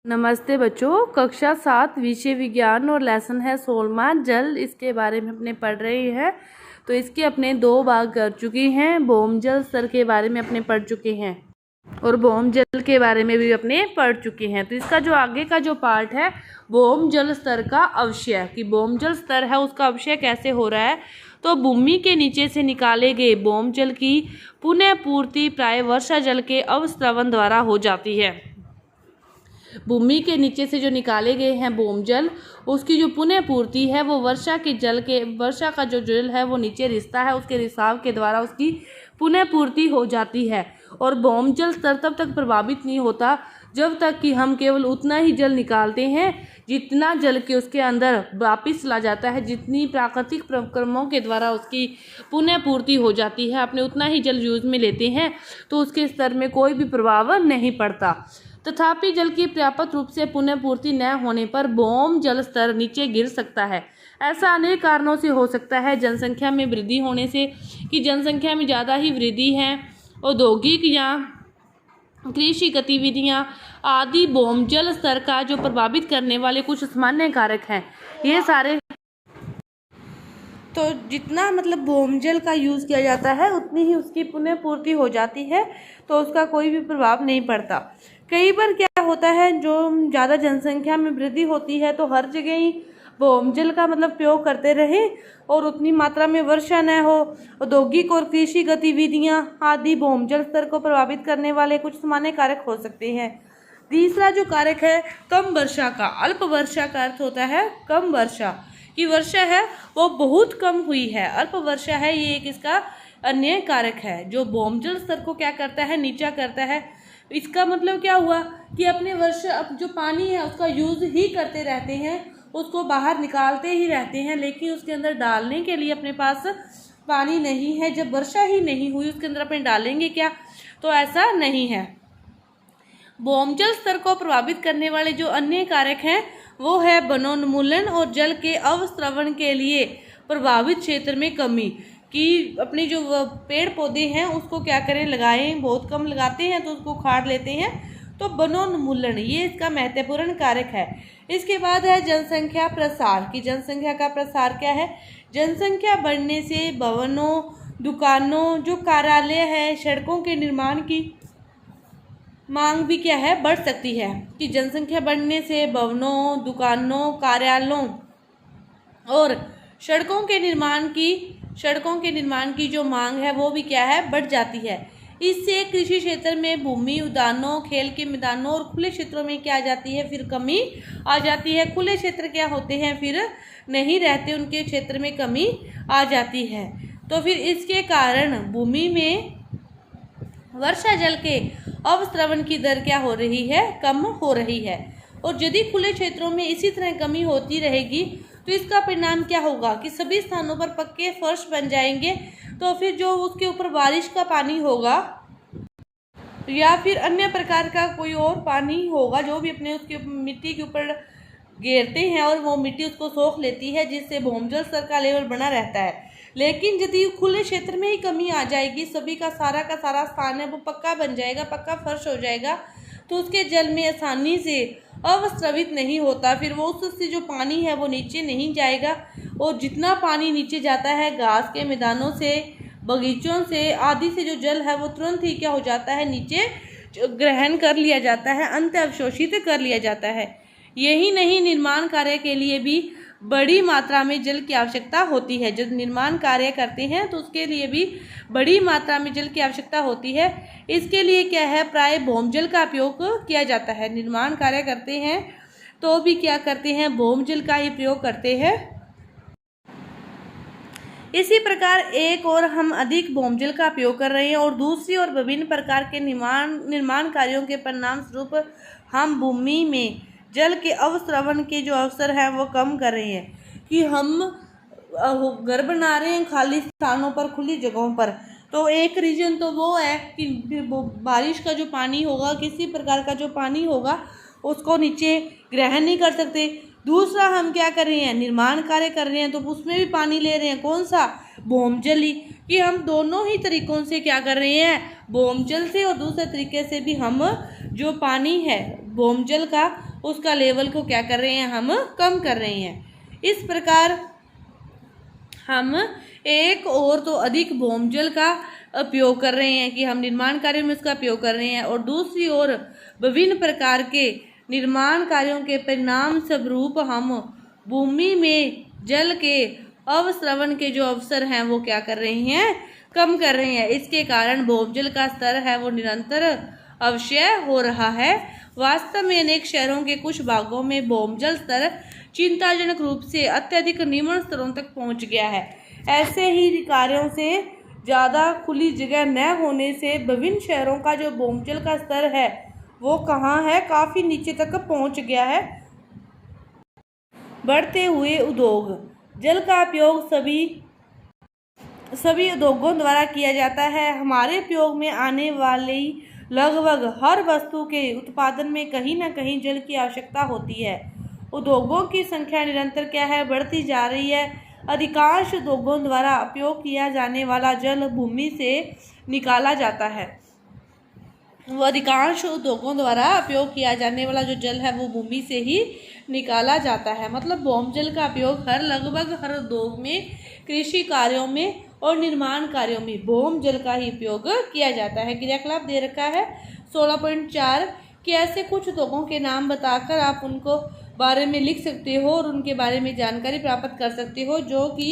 नमस्ते बच्चों, कक्षा 7 विषय विज्ञान और लेसन है 16वां जल। इसके बारे में अपने पढ़ रहे हैं। तो इसके अपने 2 भाग कर चुके हैं। भौम जल स्तर के बारे में अपने पढ़ चुके हैं और भौम जल के बारे में भी अपने पढ़ चुके हैं। तो इसका जो आगे का जो पार्ट है भौम जल स्तर का अवक्षय, कि भौम जल स्तर है उसका अवक्षय कैसे हो रहा है। तो भूमि के नीचे से निकाले गए भौम जल की पुनः पूर्ति प्राय वर्षा जल के अवस्रवण द्वारा हो जाती है। भूमि के नीचे से जो निकाले गए हैं भौम जल, उसकी जो पुनः पूर्ति है वो वर्षा का जो जल है वो नीचे रिसता है, उसके रिसाव के द्वारा उसकी पुनः पूर्ति हो जाती है। और भौम जल स्तर तब तक प्रभावित नहीं होता जब तक कि हम केवल उतना ही जल निकालते हैं जितना जल के उसके अंदर वापिस ला जाता है, जितनी प्राकृतिक प्रक्रमों के द्वारा उसकी पुनः पूर्ति हो जाती है, अपने उतना ही जल यूज में लेते हैं तो उसके स्तर में कोई भी प्रभाव नहीं पड़ता। तथापि जल की पर्याप्त रूप से पुनः पूर्ति न होने पर भौम जल स्तर नीचे गिर सकता है। ऐसा अनेक कारणों से हो सकता है। जनसंख्या में वृद्धि होने से, कि जनसंख्या में ज़्यादा ही वृद्धि है, औद्योगिक या कृषि गतिविधियां आदि भौम जल स्तर का जो प्रभावित करने वाले कुछ सामान्य कारक हैं। ये सारे तो जितना भौम जल का यूज़ किया जाता है उतनी ही उसकी पुनः पूर्ति हो जाती है, तो उसका कोई भी प्रभाव नहीं पड़ता। कई बार क्या होता है, जो ज़्यादा जनसंख्या में वृद्धि होती है तो हर जगह ही भौम जल का प्रयोग करते रहे और उतनी मात्रा में वर्षा न हो। औद्योगिक और कृषि गतिविधियां आदि भौम जल स्तर को प्रभावित करने वाले कुछ सामान्य कारक हो सकते हैं। तीसरा जो कारक है कम वर्षा का। अल्प वर्षा का अर्थ होता है कम वर्षा, की वर्षा है वो बहुत कम हुई है। अल्प वर्षा है ये एक इसका अन्य कारक है जो भौम जल स्तर को क्या करता है, नीचा करता है। इसका क्या हुआ कि अपने वर्षा जो पानी है उसका यूज ही करते रहते हैं, उसको बाहर निकालते ही रहते हैं, लेकिन उसके अंदर डालने के लिए अपने पास पानी नहीं है। जब वर्षा ही नहीं हुई उसके अंदर अपने डालेंगे क्या, तो ऐसा नहीं है। भौम जल स्तर को प्रभावित करने वाले जो अन्य कारक हैं वो है वनोन्मूलन और जल के अवस्रवण के लिए प्रभावित क्षेत्र में कमी, कि अपने जो पेड़ पौधे हैं उसको क्या करें, लगाएं, बहुत कम लगाते हैं तो उसको उखाड़ लेते हैं, तो वनोन्मूलन ये इसका महत्वपूर्ण कारक है। इसके बाद है जनसंख्या प्रसार, की जनसंख्या का प्रसार क्या है। जनसंख्या बढ़ने से भवनों, दुकानों, जो कार्यालय है, सड़कों के निर्माण की मांग भी क्या है, बढ़ सकती है। कि जनसंख्या बढ़ने से भवनों, दुकानों, कार्यालयों और सड़कों के निर्माण की जो मांग है वो भी क्या है, बढ़ जाती है। इससे कृषि क्षेत्र में भूमि, उद्यानों, खेल के मैदानों और खुले क्षेत्रों में क्या आ जाती है, फिर कमी आ जाती है। खुले क्षेत्र क्या होते हैं, फिर नहीं रहते, उनके क्षेत्र में कमी आ जाती है। तो फिर इसके कारण भूमि में वर्षा जल के अवस्रवण की दर क्या हो रही है, कम हो रही है। और यदि खुले क्षेत्रों में इसी तरह कमी होती रहेगी तो इसका परिणाम क्या होगा कि सभी स्थानों पर पक्के फर्श बन जाएंगे, तो फिर जो उसके ऊपर बारिश का पानी होगा या फिर अन्य प्रकार का कोई और पानी होगा जो भी अपने उसके मिट्टी के ऊपर गिरते हैं और वो मिट्टी उसको सोख लेती है, जिससे भौम जल स्तर का लेवल बना रहता है। लेकिन यदि खुले क्षेत्र में ही कमी आ जाएगी, सभी का सारा स्थान है वो पक्का बन जाएगा, पक्का फर्श हो जाएगा, तो उसके जल में आसानी से अवस्रवित नहीं होता, फिर वो उससे जो पानी है वो नीचे नहीं जाएगा। और जितना पानी नीचे जाता है घास के मैदानों से, बगीचों से आदि से जो जल है वो तुरंत ही क्या हो जाता है, नीचे ग्रहण कर लिया जाता है, अंत अवशोषित कर लिया जाता है। यही नहीं, निर्माण कार्य के लिए भी बड़ी मात्रा में जल की आवश्यकता होती है। जब निर्माण कार्य करते हैं तो उसके लिए भी बड़ी मात्रा में जल की आवश्यकता होती है। इसके लिए क्या है, प्राय भौम जल का उपयोग किया जाता है। निर्माण कार्य करते हैं तो भी क्या करते हैं, भौम जल का ही प्रयोग करते हैं। इसी प्रकार एक और हम अधिक भौम जल का उपयोग कर रहे हैं और दूसरी और विभिन्न प्रकार के निर्माण कार्यों के परिणाम स्वरूप हम भूमि में जल के अवस्रवण के जो अवसर हैं वो कम कर रहे हैं। कि हम घर बना रहे हैं खाली स्थानों पर, खुली जगहों पर, तो एक रीजन तो वो है कि बारिश का जो पानी होगा, किसी प्रकार का जो पानी होगा उसको नीचे ग्रहण नहीं कर सकते। दूसरा हम क्या कर रहे हैं, निर्माण कार्य कर रहे हैं तो उसमें भी पानी ले रहे हैं, कौन सा, भौम जल ही। कि हम दोनों ही तरीकों से क्या कर रहे हैं, भौम जल से और दूसरे तरीके से भी हम जो पानी है भौम जल का उसका लेवल को क्या कर रहे हैं, हम कम कर रहे हैं। इस प्रकार हम एक और तो अधिक भौमजल का उपयोग कर रहे हैं कि हम निर्माण कार्यों में उसका उपयोग कर रहे हैं, और दूसरी ओर विभिन्न प्रकार के निर्माण कार्यों के परिणाम स्वरूप हम भूमि में जल के अवस्रवण के जो अवसर हैं वो क्या कर रहे हैं, कम कर रहे हैं। इसके कारण भौमजल का स्तर है वो निरंतर अवक्षय हो रहा है। वास्तव में अनेक शहरों के कुछ भागों में भौमजल स्तर चिंताजनक रूप से अत्यधिक निम्न स्तरों तक पहुंच गया है। ऐसे ही कार्यों से ज़्यादा खुली जगह न होने से विभिन्न शहरों का जो भौमजल का स्तर है वो कहाँ है, काफ़ी नीचे तक पहुंच गया है। बढ़ते हुए उद्योग, जल का उपयोग सभी उद्योगों द्वारा किया जाता है। हमारे उपयोग में आने वाली लगभग हर वस्तु के उत्पादन में कहीं न कहीं जल की आवश्यकता होती है। उद्योगों की संख्या निरंतर क्या है, बढ़ती जा रही है। अधिकांश उद्योगों द्वारा उपयोग किया जाने वाला जल भूमि से निकाला जाता है। अधिकांश उद्योगों द्वारा उपयोग किया जाने वाला जो जल है वो भूमि से ही निकाला जाता है। मतलब भौमजल का उपयोग लगभग हर उद्योग में, कृषि कार्यों में और निर्माण कार्यों में भौमजल का ही उपयोग किया जाता है। क्रियाकलाप दे रखा है 16.4 कि ऐसे कुछ उद्योगों के नाम बताकर आप उनको बारे में लिख सकते हो और उनके बारे में जानकारी प्राप्त कर सकते हो जो कि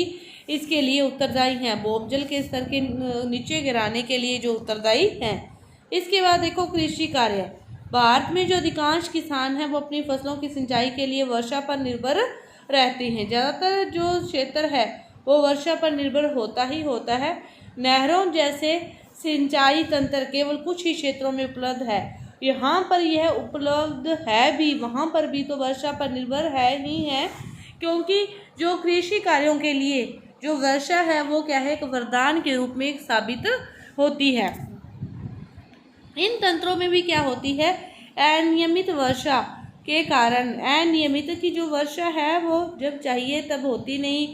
इसके लिए उत्तरदायी हैं, भौमजल के स्तर के नीचे गिराने के लिए जो उत्तरदायी हैं। इसके बाद देखो कृषि कार्य। भारत में जो अधिकांश किसान हैं वो अपनी फसलों की सिंचाई के लिए वर्षा पर निर्भर रहते हैं। ज़्यादातर जो क्षेत्र है वो वर्षा पर निर्भर होता ही होता है। नहरों जैसे सिंचाई तंत्र केवल कुछ ही क्षेत्रों में उपलब्ध है। यहाँ पर यह उपलब्ध है भी, वहाँ पर भी तो वर्षा पर निर्भर है ही है, क्योंकि जो कृषि कार्यों के लिए जो वर्षा है वो क्या है, एक वरदान के रूप में साबित होती है। इन तंत्रों में भी क्या होती है, अनियमित वर्षा के कारण अनियमित की जो वर्षा है वो जब चाहिए तब होती नहीं,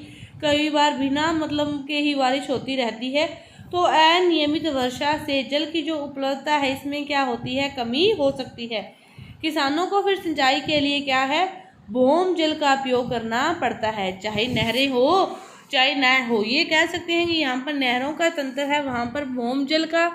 कई बार बिना मतलब के ही बारिश होती रहती है। तो अनियमित वर्षा से जल की जो उपलब्धता है इसमें क्या होती है, कमी हो सकती है। किसानों को फिर सिंचाई के लिए क्या है, भौमजल का उपयोग करना पड़ता है, चाहे नहरें हो चाहे न हो। ये कह सकते हैं कि यहाँ पर नहरों का तंत्र है, वहाँ पर भौमजल का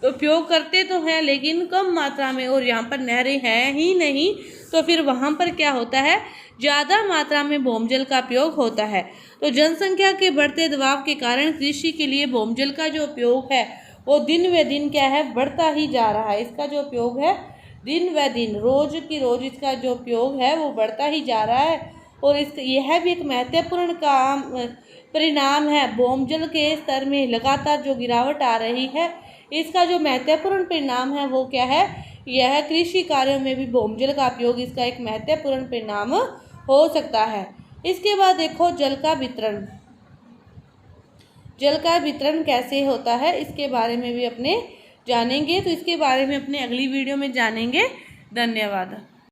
उपयोग करते तो हैं लेकिन कम मात्रा में, और यहाँ पर नहरें हैं ही नहीं, तो फिर वहाँ पर क्या होता है, ज़्यादा मात्रा में भौमजल का उपयोग होता है। तो जनसंख्या के बढ़ते दबाव के कारण कृषि के लिए भौमजल का जो उपयोग है वो दिन व दिन क्या है, बढ़ता ही जा रहा है। इसका जो उपयोग है दिन व दिन, रोज की रोज इसका जो उपयोग है वो बढ़ता ही जा रहा है। और यह भी एक महत्वपूर्ण परिणाम है। भौमजल के स्तर में लगातार जो गिरावट आ रही है, इसका जो महत्वपूर्ण परिणाम है वो क्या है, यह कृषि कार्यों में भी भौमजल का उपयोग इसका एक महत्वपूर्ण परिणाम हो सकता है। इसके बाद देखो जल का वितरण। जल का वितरण कैसे होता है इसके बारे में भी अपने जानेंगे, तो इसके बारे में अपने अगली वीडियो में जानेंगे। धन्यवाद।